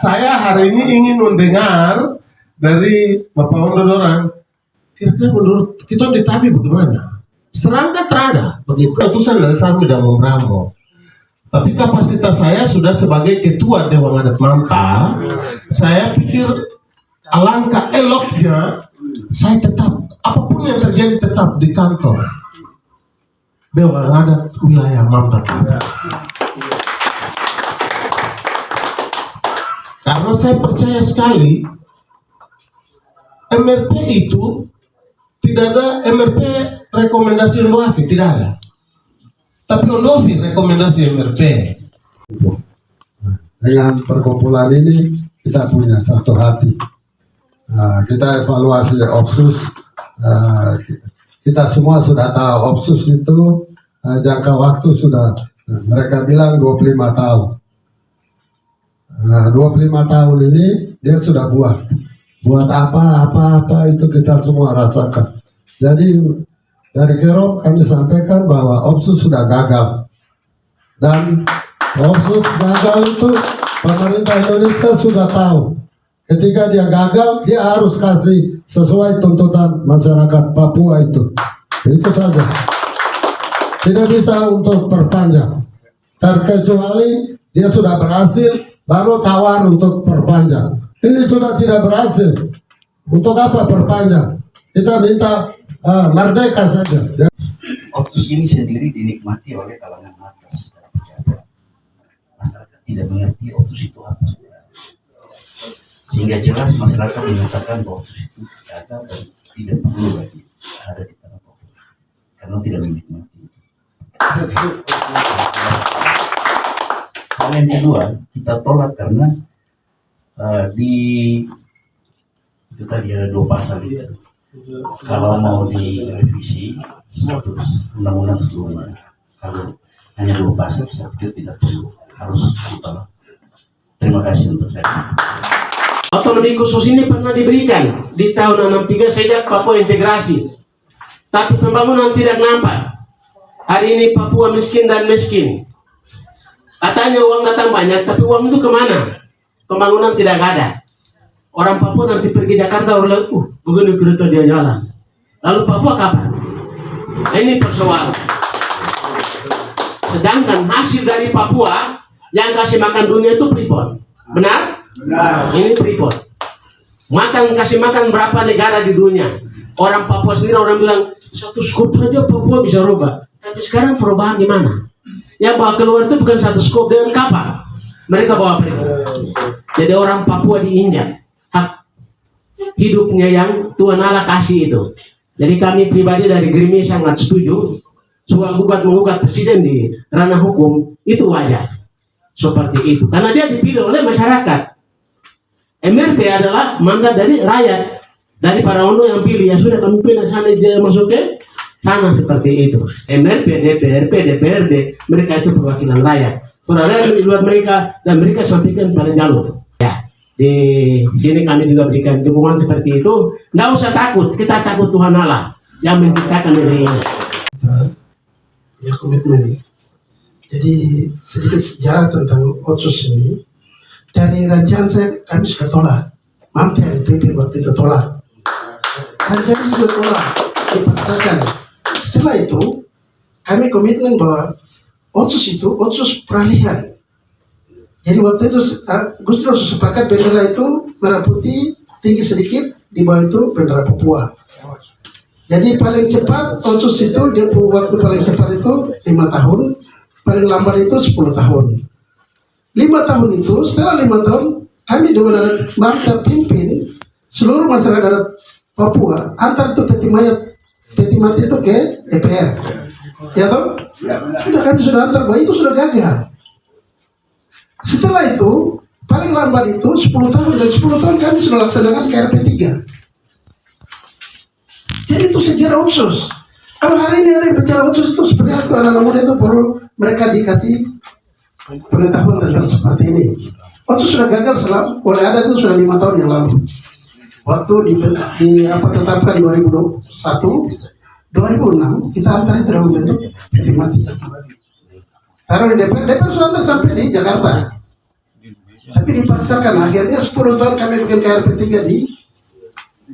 Saya hari ini ingin mendengar dari Bapak Ondodoran, kira-kira menurut kita di TABI bagaimana? Serangga terada, begitu. Keputusan dari Sarmi dan Bramo. Tapi kapasitas saya sudah sebagai ketua Dewan Adat Mampa, saya pikir alangkah eloknya saya tetap, apapun yang terjadi tetap di kantor Dewan Adat Wilayah Mampa. Karena saya percaya sekali MRP itu tidak ada MRP rekomendasi Ondoafi, tidak ada. Tapi Ondoafi rekomendasi MRP. Dengan perkumpulan ini kita punya satu hati. Kita evaluasi Opsus. Kita semua sudah tahu Opsus itu jangka waktu sudah mereka bilang 25 tahun. 25 tahun ini dia sudah buat apa itu kita semua rasakan. Jadi dari Kero kami sampaikan bahwa Opsus sudah gagal, dan Opsus gagal itu pemerintah Indonesia sudah tahu. Ketika dia gagal, dia harus kasih sesuai tuntutan masyarakat Papua itu saja. Tidak bisa untuk perpanjang, terkecuali dia sudah berhasil baru tawar untuk perpanjang. Ini sudah tidak berhasil. Untuk apa perpanjang? Kita minta merdeka saja. Opsus ini sendiri dinikmati oleh kalangan atas. Masyarakat tidak mengerti Opsus itu apa. Sehingga jelas masyarakat menyatakan bahwa Opsus itu tidak ada dan tidak perlu lagi ada di tanah Papua. Karena tidak menikmati. Hal yang kedua, kita tolak karena itu tadi ada 2 pasal itu. Kalau mau direvisi satu undang-undang sebelumnya, kalau hanya 2 pasal saya pikir tidak perlu, harus ditolak. Terima kasih untuk saya. Otonomi khusus ini pernah diberikan di tahun 63 sejak Papua integrasi, tapi pembangunan tidak nampak. Hari ini Papua miskin dan miskin. Katanya uang datang banyak, tapi uang itu kemana? Pembangunan tidak ada. Orang Papua nanti pergi Jakarta, orang lihat, begini kereta dia jalan. Lalu Papua kapan? Ini persoalan. Sedangkan hasil dari Papua yang kasih makan dunia itu Freeport. Benar? Benar. Ini Freeport. Kasih makan berapa negara di dunia? Orang Papua sendiri orang bilang, satu skop saja Papua bisa rubah. Tapi sekarang perubahan di mana? Yang bawa keluar itu bukan satu skop dengan kapal. Mereka bawa pergi. Jadi orang Papua diinjak hak hidupnya yang Tuhan Allah kasih itu. Jadi kami pribadi dari Grimi sangat setuju. Soal mengugat presiden di ranah hukum itu wajar. Seperti itu. Karena dia dipilih oleh masyarakat. MRP adalah mandat dari rakyat. Dari para Ondo yang pilih. Ya sudah kami pilih sana masuk ke sana seperti itu. MRP, DPRP, DPRD, mereka itu perwakilan rakyat. Para rakyat di luar mereka dan mereka sampaikan pada jalur. Ya, di sini kami juga berikan dukungan seperti itu. Nggak usah takut, kita takut Tuhan Allah yang menciptakan diri ini. Ya komitmen. Jadi sedikit sejarah tentang Opsus ini. Dari rancangan kami sudah tolak. Mampu yang pimpin waktu itu tolak. Rancangan juga tolak, dipaksakan. Setelah itu, kami komitmen bahwa Opsus itu Opsus peralihan. Jadi waktu itu Gus Dur sepakat bendera itu merah putih, tinggi sedikit, di bawah itu bendera Papua. Jadi paling cepat Opsus itu dia waktu paling cepat itu 5 tahun, paling lambat itu 10 tahun. 5 tahun itu, setelah 5 tahun kami dengan bangsa pimpin seluruh masyarakat Papua antar itu peti mati itu ke DPR, ya toh? Sudah kami sudah antar bahwa itu sudah gagal. Setelah itu paling lambat itu 10 tahun, dan 10 tahun kami sudah laksanakan KRP 3. Jadi itu sejarah Opsus. Kalau hari ini ada yang bicara Opsus itu sebenarnya itu anak-anak muda itu perlu mereka dikasih pengetahuan tentang seperti ini. Opsus sudah gagal oleh adat itu sudah 5 tahun yang lalu. Waktu ditetapkan 2001, 2006 kita antar itu dalam bentuk peti mati. Taruh di DPR sudah sampai di Jakarta. Tapi dipaksakan, akhirnya 10 tahun kami bikin KRP 3 di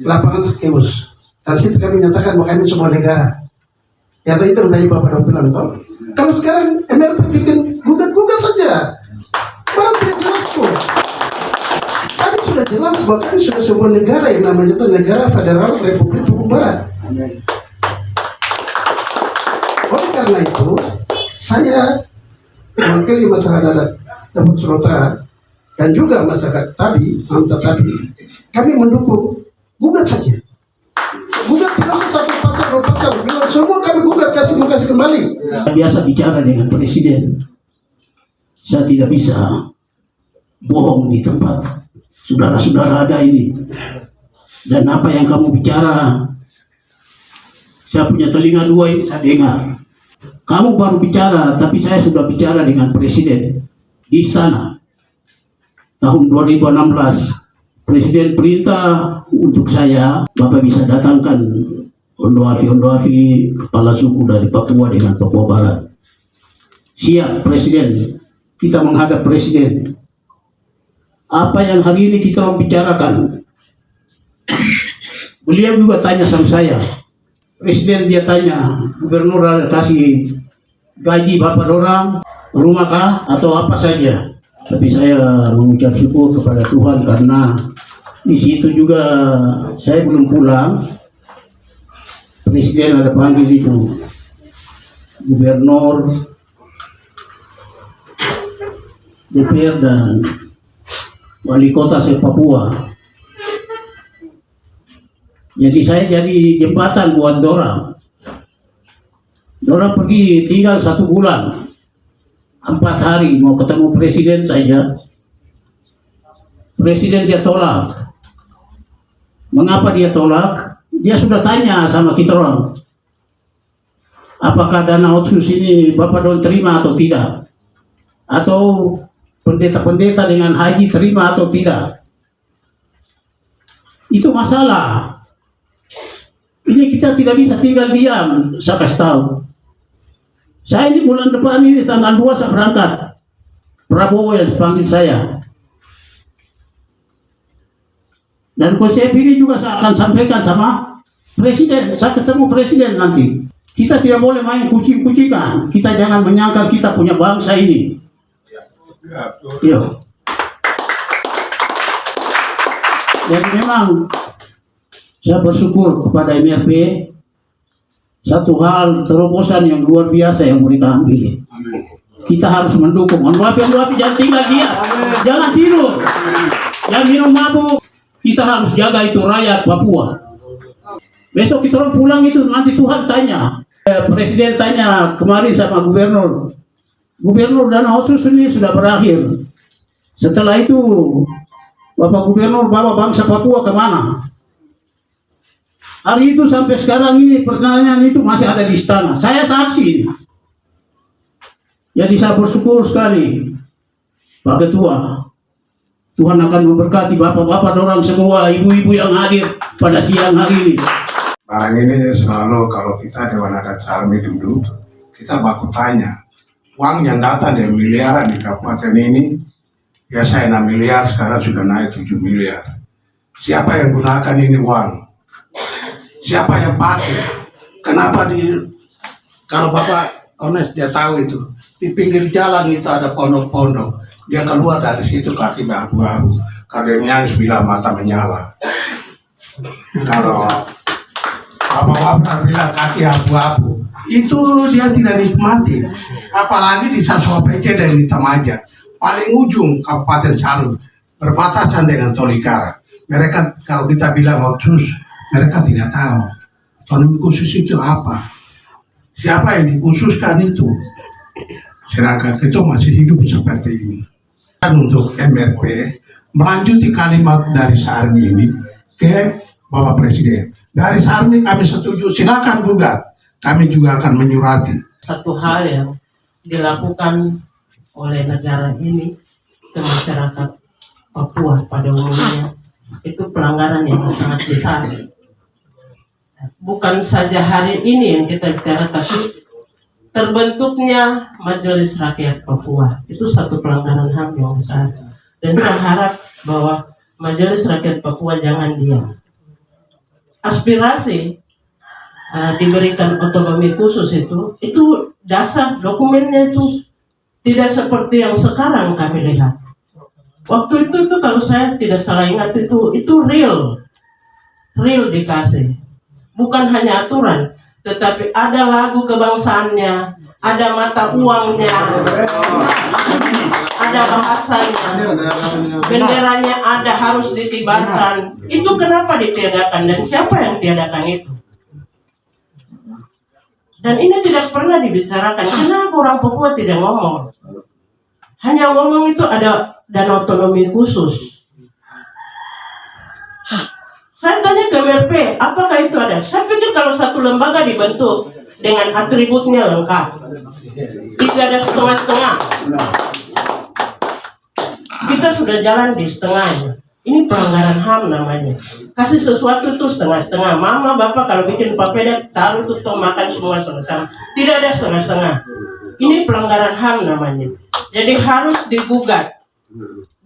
lapangan Sekeus. Dan situ kami nyatakan bahwa kami semua negara. Ya itu yang tadi Bapak Dong bilang toh. Kalau sekarang MRP bikin gugat saja, barang tidak jelas kok. Kami sudah jelas bahwa kami sudah sebuah negara yang namanya itu Negara Federal Republik Papua Barat. Oleh karena itu, saya mewakili masyarakat adat Dapat Sumatera dan juga masyarakat Tabi, kami mendukung gugat saja. Gugat tidak usah 1 pasal 2 pasal, bilang semua kami gugat kasih kembali. Biasa bicara dengan presiden, saya tidak bisa bohong di tempat saudara-saudara ada ini. Dan apa yang kamu bicara, saya punya telinga 2 ini saya dengar. Kamu baru bicara, tapi saya sudah bicara dengan presiden di sana. Tahun 2016, presiden perintah untuk saya, Bapak bisa datangkan Ondoafi kepala suku dari Papua dengan Papua Barat. Siap presiden, kita menghadap presiden. Apa yang hari ini kita mau bicarakan? Beliau juga tanya sama saya. Presiden dia tanya, gubernur ada kasih gaji Bapak dorang, rumah kah atau apa saja. Tapi saya mengucap syukur kepada Tuhan karena di situ juga saya belum pulang. Presiden ada panggil itu gubernur, DPR dan wali kota Papua. Jadi saya jadi jembatan buat dorang. Dorang pergi tinggal 1 bulan, 4 hari mau ketemu presiden saja. Presiden dia tolak. Mengapa dia tolak? Dia sudah tanya sama kita orang. Apakah dana otsus ini Bapak Don terima atau tidak? Atau pendeta-pendeta dengan haji terima atau tidak? Itu masalah. Ini kita tidak bisa tinggal diam, saya kasih tahu. Saya ini bulan depan ini tanggal 2 saya berangkat. Prabowo yang panggil saya. Dan konsep ini juga saya akan sampaikan sama presiden. Saya ketemu presiden nanti. Kita tidak boleh main kucing-kucingan. Kita jangan menyangkal kita punya bangsa ini. Iya. Jadi memang saya bersyukur kepada MRP. Satu hal terobosan yang luar biasa yang mereka ambil. Kita harus mendukung. Ondoafi jangan tinggal diam. Jangan tidur. Jangan minum mabuk. Kita harus jaga itu rakyat Papua. Besok kita orang pulang itu nanti Tuhan tanya. Presiden tanya kemarin sama gubernur. Gubernur dana otsus ini sudah berakhir. Setelah itu Bapak Gubernur bawa bangsa Papua kemana? Hari itu sampai sekarang ini pertanyaan itu masih ada di istana. Saya saksi ini. Jadi saya bersyukur sekali Pak Ketua. Tuhan akan memberkati bapak-bapak dorang semua, ibu-ibu yang hadir pada siang hari ini. Barang ini selalu kalau kita Dewan Adat Sarmi duduk, kita baku tanya, uang yang datang dari miliaran di kabupaten ini, biasa 6 miliar, sekarang sudah naik 7 miliar. Siapa yang gunakan ini uang? Siapa yang pakai? Kenapa kalau Bapak Ones dia tahu itu, di pinggir jalan itu ada pondok-pondok. Dia keluar dari situ kaki abu-abu. Kadangnya bilang mata menyala. Kalau Bapak bilang kaki abu-abu, itu dia tidak nikmati. Apalagi di Sasua PC dan di Tamaja, paling ujung Kabupaten Saru, berbatasan dengan Tolikara. Mereka kalau kita bilang otsus, mereka tidak tahu otonomi khusus itu apa, siapa yang dikhususkan itu, sedangkan kita masih hidup seperti ini. Dan untuk MRP melanjuti kalimat dari Sarmi ini ke Bapak Presiden. Dari Sarmi kami setuju, silakan gugat, kami juga akan menyurati. Satu hal yang dilakukan oleh negara ini ke masyarakat Papua pada umumnya itu pelanggaran yang sangat besar. Bukan saja hari ini yang kita bicara, tapi terbentuknya Majelis Rakyat Papua itu satu pelanggaran HAM yang besar. Dan saya harap bahwa Majelis Rakyat Papua jangan diam. Aspirasi diberikan otonomi khusus itu dasar dokumennya itu tidak seperti yang sekarang kami lihat. Waktu itu kalau saya tidak salah ingat itu real dikasih, bukan hanya aturan, tetapi ada lagu kebangsaannya, ada mata uangnya, ada bahasanya, benderanya ada, harus ditibarkan. Itu kenapa ditiadakan dan siapa yang tiadakan itu? Dan ini tidak pernah dibicarakan. Kenapa orang Papua tidak ngomong? Hanya ngomong itu ada dana otonomi khusus. Saya tanya ke MRP, apakah itu ada? Saya pikir kalau satu lembaga dibentuk dengan atributnya lengkap, tidak ada setengah-setengah. Kita sudah jalan di setengahnya. Ini pelanggaran HAM namanya. Kasih sesuatu itu setengah-setengah. Mama, bapak kalau bikin papeda, taruh itu makan semua sama-sama. Tidak ada setengah-setengah. Ini pelanggaran HAM namanya. Jadi harus digugat.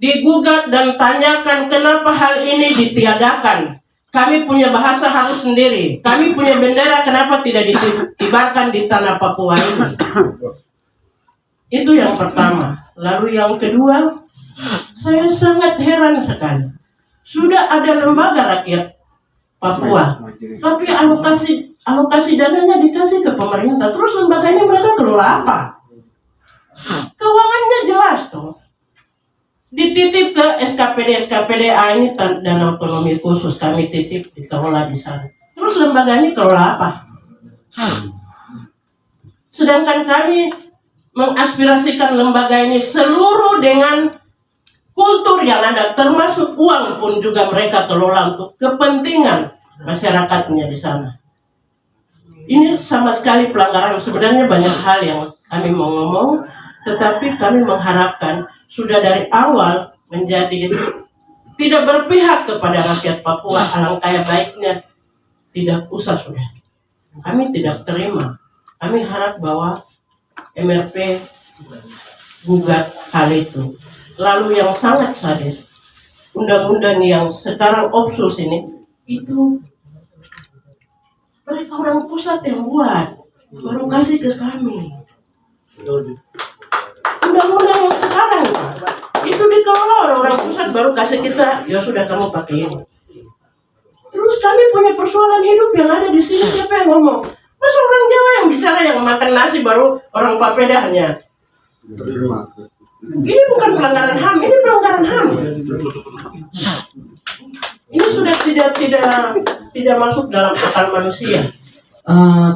Digugat dan tanyakan kenapa hal ini ditiadakan. Kami punya bahasa harus sendiri. Kami punya bendera, kenapa tidak ditibarkan di tanah Papua ini? Itu yang pertama. Lalu yang kedua, saya sangat heran sekali. Sudah ada lembaga rakyat Papua, tapi alokasi dananya dikasih ke pemerintah. Terus lembaga ini mereka kelola apa? Keuangannya jelas tuh. Dititip ke SKPD ini dana otonomi khusus, kami titip dikelola di sana. Terus lembaga ini kelola apa? Sedangkan kami mengaspirasikan lembaga ini seluruh dengan kultur yang ada, termasuk uang pun juga mereka kelola untuk kepentingan masyarakatnya di sana. Ini sama sekali pelanggaran. Sebenarnya banyak hal yang kami mau ngomong, tetapi kami mengharapkan sudah dari awal menjadi tidak berpihak kepada rakyat Papua. Alangkah baiknya tidak usah sudah. Kami tidak terima. Kami harap bahwa MRP gugat hal itu. Lalu yang sangat sadis, undang-undang yang sekarang Opsus ini, itu mereka orang pusat yang buat, baru kasih ke kami. Undang-undang yang sekarang itu dikelola orang pusat, baru kasih kita, ya sudah kamu pakai ini. Terus kami punya persoalan hidup yang ada di sini, siapa yang ngomong? Masa orang Jawa yang bicara, yang makan nasi, baru orang Papeda hanya. Ini bukan pelanggaran HAM, ini pelanggaran HAM. Ini sudah tidak masuk dalam akal manusia.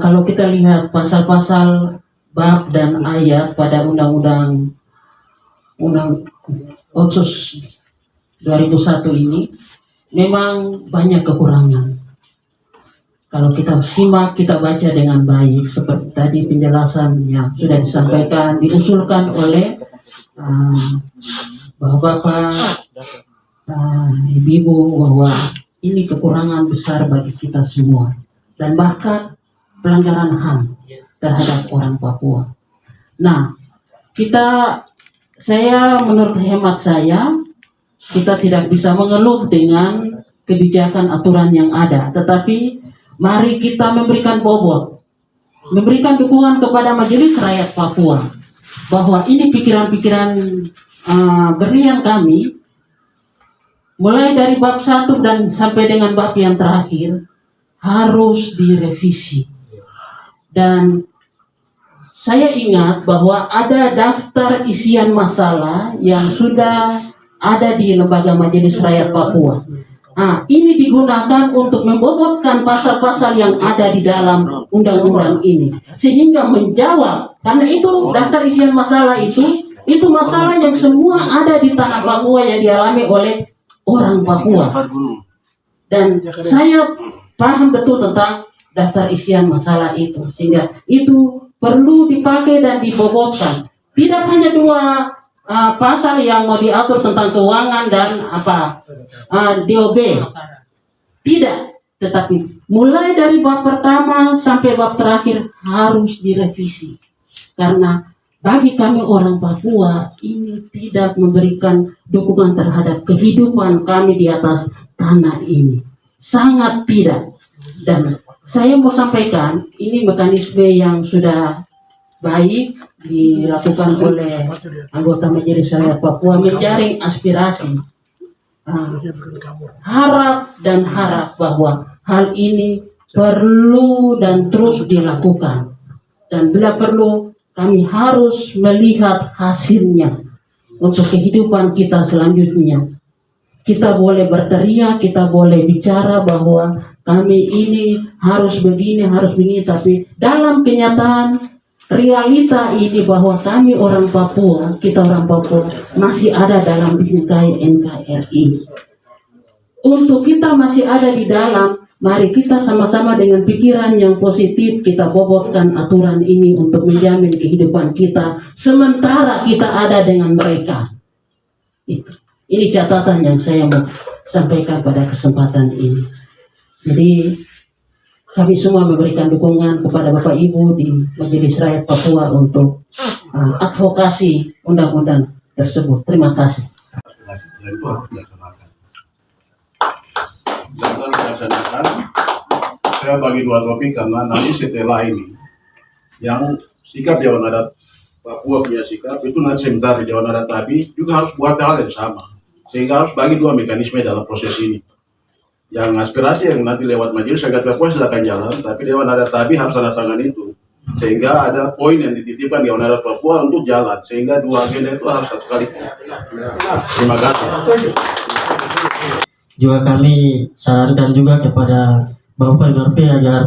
Kalau kita lihat pasal-pasal bab dan ayat pada undang-undang Otsus 2001 ini memang banyak kekurangan. Kalau kita simak, kita baca dengan baik, seperti tadi penjelasan yang sudah disampaikan, diusulkan oleh Bapak-bapak, ibu-ibu, bahwa ini kekurangan besar bagi kita semua, dan bahkan pelanggaran HAM terhadap orang Papua. Nah, menurut hemat saya, kita tidak bisa mengeluh dengan kebijakan aturan yang ada, tetapi mari kita memberikan bobot, memberikan dukungan kepada Majelis Rakyat Papua, bahwa ini pikiran-pikiran berlian kami, mulai dari bab 1 dan sampai dengan bab yang terakhir, harus direvisi. Dan saya ingat bahwa ada daftar isian masalah yang sudah ada di Lembaga Majelis Rakyat Papua. Ini digunakan untuk membobotkan pasal-pasal yang ada di dalam undang-undang ini, sehingga menjawab, karena itu daftar isian masalah itu masalah yang semua ada di tanah Papua yang dialami oleh orang Papua. Dan saya paham betul tentang daftar isian masalah itu, sehingga itu perlu dipakai dan dibobotkan. Tidak hanya 2 pasal yang mau diatur tentang keuangan dan DOB, tidak, tetapi mulai dari bab pertama sampai bab terakhir harus direvisi, karena bagi kami orang Papua ini tidak memberikan dukungan terhadap kehidupan kami di atas tanah ini. Sangat tidak. Dan saya mau sampaikan, ini mekanisme yang sudah baik dilakukan oleh anggota Majelis Rakyat Papua menjaring aspirasi. Harap bahwa hal ini perlu dan terus dilakukan. Dan bila perlu, kami harus melihat hasilnya untuk kehidupan kita selanjutnya. Kita boleh berteriak, kita boleh bicara bahwa kami ini harus begini, tapi dalam kenyataan realita ini bahwa kami orang Papua, kita orang Papua masih ada dalam bingkai NKRI. Untuk kita masih ada di dalam, mari kita sama-sama dengan pikiran yang positif kita bobotkan aturan ini untuk menjamin kehidupan kita sementara kita ada dengan mereka. Ini catatan yang saya mau sampaikan pada kesempatan ini. Jadi kami semua memberikan dukungan kepada Bapak Ibu di Majelis Rakyat Papua untuk advokasi undang-undang tersebut. Terima kasih. Dan itu harus dilaksanakan. Dan harus dilaksanakan. Saya bagi dua topik karena nanti setelah ini yang sikap Dewan Adat Papua punya sikap itu nanti sebentar di Dewan Adat Tabi juga harus buat hal yang sama. Sehingga harus bagi dua mekanisme dalam proses ini. Yang aspirasi yang nanti lewat Majelis Rakyat Papua silakan jalan, tapi Dewan Adat Tabi harus tanda tangan itu. Sehingga ada poin yang dititipkan Dewan Adat Papua untuk jalan. Sehingga dua agenda itu harus satu kali. Terima kasih. Juga kami sarankan juga kepada Bapak MRP agar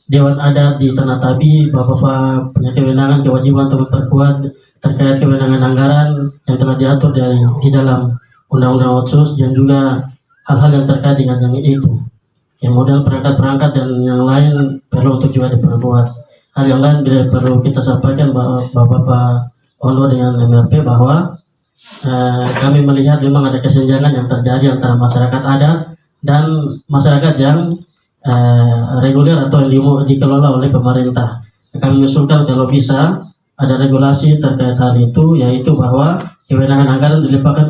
Dewan Adat di Tanah Tabi, Bapak punya kewenangan, kewajiban untuk memperkuat terkait kewenangan anggaran yang telah diatur di dalam Undang-Undang Otsus dan juga hal-hal yang terkait dengan yang itu. Kemudian perangkat-perangkat dan yang lain perlu untuk juga diperbuat. Hal yang lain perlu kita sampaikan bahwa Bapak Ondo dengan MRP bahwa kami melihat memang ada kesenjangan yang terjadi antara masyarakat adat dan masyarakat yang reguler atau yang dikelola oleh pemerintah. Kami mengusulkan kalau bisa ada regulasi terkait hal itu, yaitu bahwa kewenangan anggaran dilimpahkan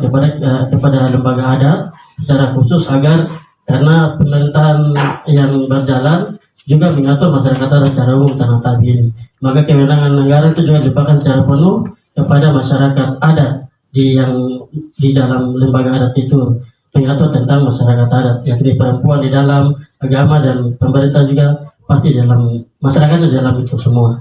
kepada lembaga adat secara khusus agar karena pemerintahan yang berjalan juga mengatur masyarakat adat secara umum Tanah Tabi ini. Maka kewenangan anggaran itu juga dilimpahkan secara penuh kepada masyarakat adat di dalam lembaga adat itu mengatur tentang masyarakat adat, yakni perempuan di dalam agama dan pemerintah juga pasti dalam masyarakatnya dalam itu semua.